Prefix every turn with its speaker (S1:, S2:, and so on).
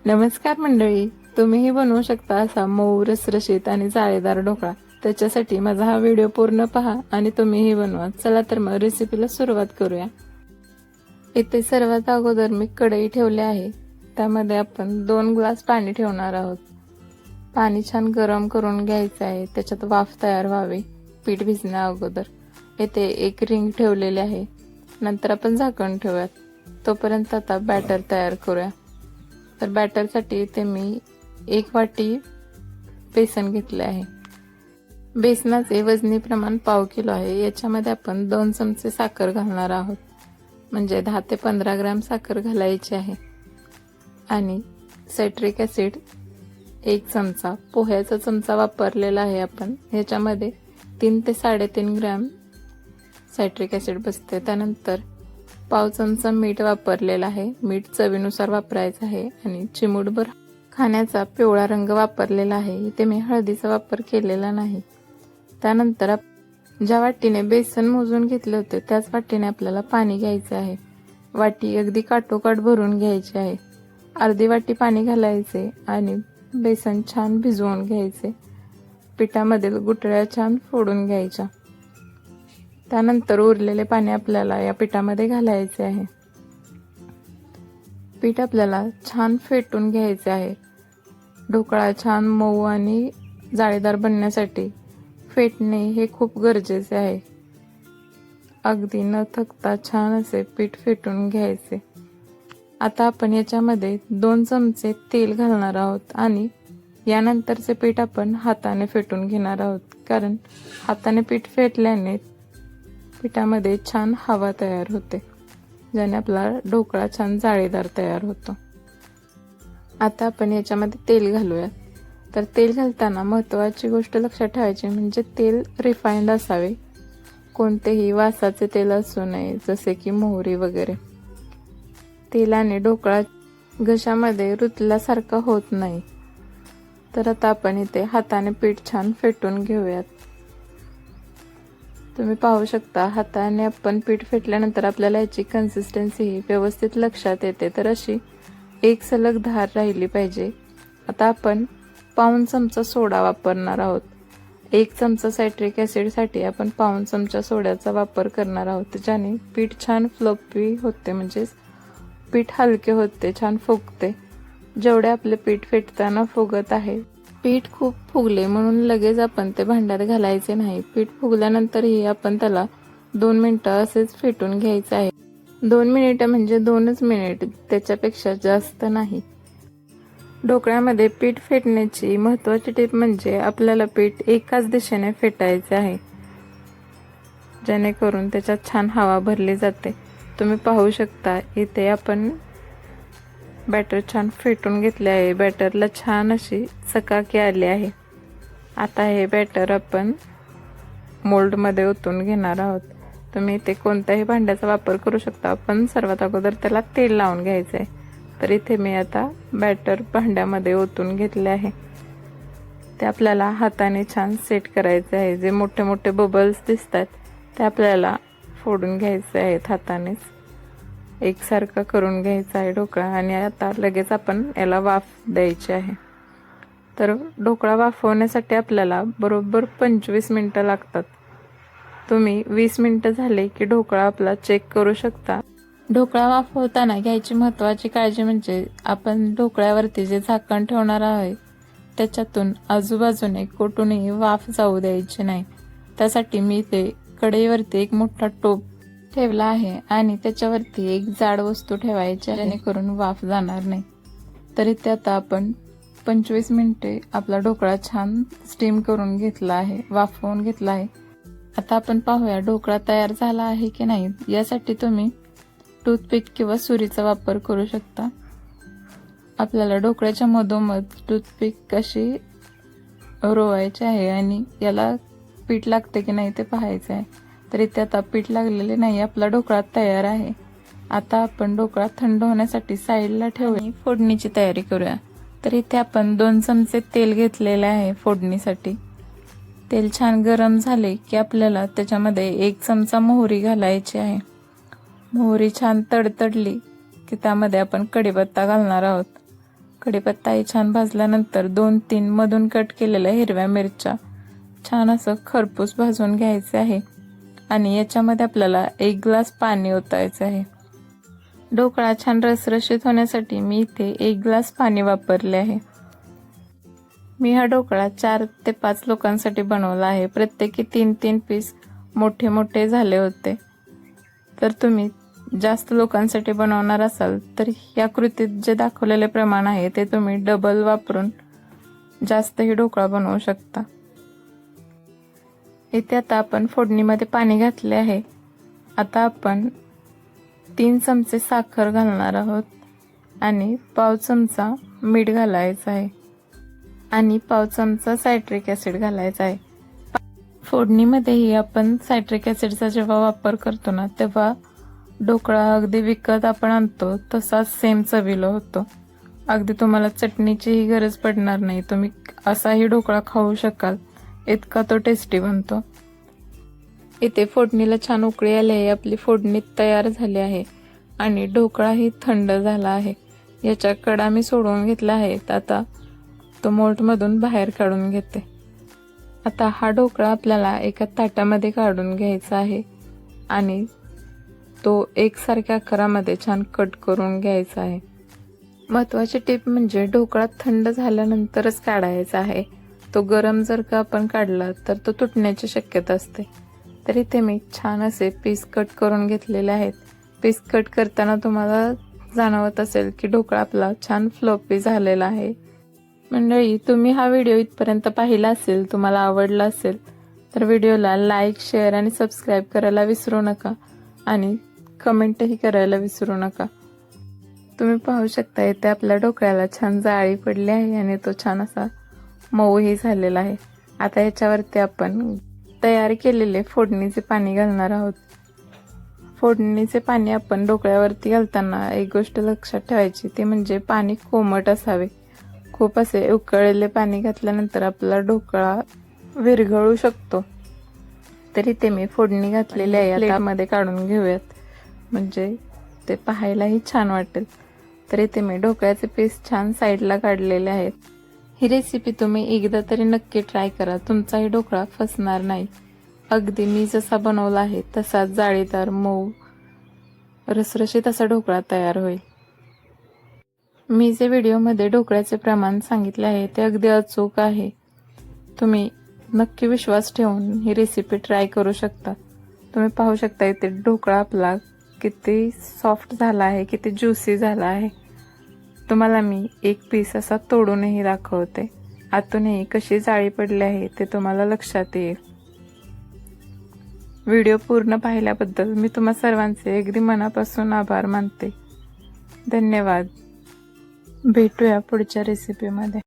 S1: नमस्कार मंडळी, तुम्हीही बनवू शकता असा मऊ रसरशीत आणि जाळीदार ढोकळा। त्याच्यासाठी माझा हा व्हिडिओ पूर्ण पहा आणि तुम्हीही बनवा। चला तर मग रेसिपीला सुरुवात करूया। इथे सर्वात अगोदर मी कढई ठेवली आहे, त्यामध्ये आपण 2 ग्लास पाणी ठेवणार आहोत। पाणी छान गरम करून घ्यायचे आहे, त्याच्यात वाफ तयार व्हावी पीठ भिजण्या अगोदर। इथे एक रिंग ठेवलेली आहे, नंतर आपण झाकण ठेवूयात। तोपर्यंत आता बॅटर तयार करूया। तर बॅटरसाठी इथे मी 1 वाटी बेसन घेतले आहे। बेसनाचे वजनी प्रमाण पाव किलो आहे। याच्यामध्ये आपण 2 चमचे साखर घालणार आहोत, म्हणजे 10 ते 15 ग्रॅम साखर घालायची आहे। आणि सायट्रिक ॲसिड 1 चमचा, पोह्याचा चमचा वापरलेला आहे आपण। याच्यामध्ये 3 ते 3.5 ग्रॅम सायट्रिक ॲसिड बसते। त्यानंतर पाव चमचा मीठ वापरलेला आहे, मीठ चवीनुसार वापरायचं आहे। आणि चिमूटभर खाण्याचा पिवळा रंग वापरलेला आहे, इथे मी हळदीचा वापर केलेला नाही। त्यानंतर ज्या वाटीने बेसन मोजून घेतले होते त्याच वाटीने आपल्याला पाणी घ्यायचे आहे। वाटी अगदी काठोकाठ भरून घ्यायची आहे। अर्धी वाटी पाणी घालायचे आणि बेसन छान भिजवून घ्यायचे। पिठामधील गुठळ्या छान फोडून घ्यायच्या। त्यानंतर उरलेले पाणी आपल्याला या पिठामध्ये घालायचे आहे। पीठ आपल्याला छान फेटून घ्यायचे आहे। ढोकळा छान मऊ आणि जाळीदार बनण्यासाठी फेटणे हे खूप गरजेचे आहे। अगदी न थकता छान असे पीठ फेटून घ्यायचे। आता आपण याच्यामध्ये 2 चमचे तेल घालणार आहोत आणि यानंतरचे पीठ आपण हाताने फेटून घेणार आहोत, कारण हाताने पीठ फेटल्याने पिठामध्ये छान हवा तयार होते, ज्याने आपला ढोकळा छान जाळीदार तयार होतो। आता आपण याच्यामध्ये तेल घालूया। तर तेल घालताना महत्त्वाची गोष्ट लक्षात ठेवायची म्हणजे तेल रिफाइंड असावे, कोणतेही वासाचे तेल असू नये, जसे की मोहरी वगैरे। तेलाने ढोकळा घशामध्ये रुतल्यासारखा होत नाही। तर आता आपण इथे हाताने पीठ छान फेटून घेऊयात। तुम्ही पाहू शकता, हाताने आपण पीठ फेटल्यानंतर आपल्याला याची कन्सिस्टन्सी व्यवस्थित लक्षात येते। तर अशी एक सलग धार राहिली पाहिजे। आता आपण पाऊण चमचा सोडा वापरणार आहोत। 1 चमचा सायट्रिक ॲसिडसाठी आपण पाऊण चमचा सोड्याचा वापर करणार आहोत, ज्याने पीठ छान फ्लफी होते, म्हणजे पीठ हलके होते, छान फुगते। जेवढे आपले पीठ फेटताना फुगत आहे, पीठ खूप फुगले म्हणून लगेच आपण ते भांड्यात घालायचे नाही। पीठ फुगल्यानंतरही आपण त्याला 2 मिनिटं असेच फेटून घ्यायचे आहे। 2 मिनिटं म्हणजे 2च मिनिट, त्याच्यापेक्षा जास्त नाही। ढोकळ्यामध्ये पीठ फेटण्याची महत्त्वाची टीप म्हणजे आपल्याला पीठ एकाच दिशेने फेटायचे आहे, जेणेकरून त्याच्यात छान हवा भरली जाते। तुम्ही पाहू शकता, इथे आपण बॅटर छान फेटून घेतले आहे। बॅटरला छान अशी चकाकी आली आहे। आता हे बॅटर आपण मोल्डमध्ये ओतून घेणार आहोत। तुम्ही इथे कोणत्याही भांड्याचा वापर करू शकता, पण सर्वात अगोदर त्याला तेल लावून घ्यायचे आहे। तर इथे मी आता बॅटर भांड्यामध्ये ओतून घेतले आहे। ते आपल्याला हाताने छान सेट करायचे आहे। जे मोठे मोठे बबल्स दिसतात ते आपल्याला फोडून घ्यायचे आहेत हातानेच। एकसारखा करून घ्यायचा आहे ढोकळा। आणि आता लगेच आपण याला वाफ द्यायची आहे। तर ढोकळा वाफवण्यासाठी आपल्याला बरोबर 25 मिनिटं लागतात। तुम्ही 20 मिनिटं झाले की ढोकळा आपला चेक करू शकता। ढोकळा वाफवताना घ्यायची महत्त्वाची काळजी म्हणजे आपण ढोकळ्यावरती जे झाकण ठेवणार आहे त्याच्यातून आजूबाजूने कुठूनही वाफ जाऊ द्यायची नाही। त्यासाठी मी इथे कढईवरती एक मोठा टोप ठेवला आहे आणि त्याच्यावरती एक जाड वस्तू ठेवायची आहे, जेणेकरून वाफ जाणार नाही। तर इथे आता आपण 25 मिनिटे आपला ढोकळा छान स्टीम करून घेतला आहे, वाफवून घेतला आहे। आता आपण पाहूया ढोकळा तयार झाला आहे की नाही। यासाठी तुम्ही टूथपिक किंवा सुरीचा वापर करू शकता। आपल्याला ढोकळ्याच्या मधोमध टूथपिक कशी रोवायची आहे आणि याला पीठ लागते की नाही ते पाहायचे आहे। तर इथे आता पीठ लागलेले नाही, आपला ढोकळा तयार आहे। आता आपण ढोकळा थंड होण्यासाठी साईडला ठेवून फोडणीची तयारी करूया। तर इथे आपण 2 चमचे तेल घेतलेले आहे फोडणीसाठी। तेल छान गरम झाले की आपल्याला त्याच्यामध्ये 1 चमचा मोहरी घालायची आहे। मोहरी छान तडतडली की त्यामध्ये आपण कढीपत्ता घालणार आहोत। कढीपत्ताही छान भाजल्यानंतर 2-3 मधून कट केलेल्या हिरव्या मिरच्या छान असं खरपूस भाजून घ्यायचे आहे आणि याच्यामध्ये आपल्याला 1 ग्लास पाणी ओतायचे आहे। ढोकळा छान रसरशीत होण्यासाठी मी इथे 1 ग्लास पाणी वापरले आहे। मी हा ढोकळा 4 ते 5 लोकांसाठी बनवला आहे। प्रत्येकी 3-3 पीस मोठे मोठे झाले होते। तर तुम्ही जास्त लोकांसाठी बनवणार असाल तर या कृतीत जे दाखवलेले प्रमाण आहे ते तुम्ही डबल वापरून जास्तही ढोकळा बनवू शकता। इथे आता आपण फोडणीमध्ये पाणी घातले आहे। आता आपण 3 चमचे साखर घालणार आहोत आणि पाव चमचा मीठ घालायचं आहे आणि पाव चमचा सायट्रिक ॲसिड घालायचा आहे। फोडणीमध्येही आपण सायट्रिक ॲसिडचा जेव्हा वापर करतो ना तेव्हा ढोकळा अगदी विकत आपण आणतो तसाच सेम चवीला होतो। अगदी तुम्हाला चटणीचीही गरज पडणार नाही, तुम्ही असाही ढोकळा खाऊ शकाल, इतका तो टेस्टी बनतो। इथे फोडणीला छान उकळी आली आहे, आपली फोडणी तयार झाली आहे आणि ढोकळाही थंड झाला आहे। याच्या कडा मी सोडून घेतला आहेत, आता तो मोल्डमधून बाहेर काढून घेते। आता हा ढोकळा आपल्याला एका ताटामध्ये काढून घ्यायचा आहे आणि तो एकसारख्या आकारामध्ये छान कट करून घ्यायचा आहे। महत्त्वाची टिप म्हणजे ढोकळा थंड झाल्यानंतरच काढायचा आहे, तो गरम जर का आपण काढला तर तो तुटण्याची शक्यता असते। तर इथे मी छान असे पीस कट करून घेतलेले आहेत। पीस कट करताना तुम्हाला जाणवत असेल की ढोकळा आपला छान फ्लॉपी झालेला आहे। मंडळी, तुम्ही हा व्हिडिओ इथपर्यंत पाहिला असेल, तुम्हाला आवडला असेल तर व्हिडिओला लाईक, शेअर आणि सबस्क्राईब करायला विसरू नका आणि कमेंटही करायला विसरू नका। तुम्ही पाहू शकता इथे आपल्या ढोकळ्याला छान जाळी पडली आहे आणि तो छान असा मऊही झालेला आहे। आता याच्यावरती आपण तयार केलेले फोडणीचे पाणी घालणार आहोत। फोडणीचे पाणी आपण ढोकळ्यावरती घालताना एक गोष्ट लक्षात ठेवायची, ते म्हणजे पाणी कोमट असावे। खूप असे उकळलेले पाणी घातल्यानंतर आपला ढोकळा विरघळू शकतो। तरी ते मी फोडणी घातलेली आहे, प्लेटमध्ये काढून घेऊयात म्हणजे ते पाहायलाही छान वाटेल। तर इथे मी ढोकळ्याचे पीस छान साईडला काढलेले आहेत। ही रेसिपी तुम्ही एकदा तरी नक्की ट्राय करा, तुमचाही ढोकळा फसणार नाही। अगदी मी जसा बनवला आहे तसाच जाळीदार, मऊ, रसरशीत असा ढोकळा तयार होईल। मी जे व्हिडिओमध्ये ढोकळ्याचे प्रमाण सांगितले आहे ते अगदी अचूक आहे। तुम्ही नक्की विश्वास ठेवून ही रेसिपी ट्राय करू शकता। तुम्ही पाहू शकता इथे ढोकळा आपला किती सॉफ्ट झाला आहे, किती ज्युसी झाला आहे। तुम्हाला मी एक पीस असा तोडूनही दाखवते, आतूनही कशी जाळी पडली आहे ते तुम्हाला लक्षात येईल। व्हिडिओ पूर्ण पाहिल्याबद्दल मी तुम्हा सर्वांचे अगदी मनापासून आभार मानते। धन्यवाद। भेटूया पुढच्या रेसिपीमध्ये।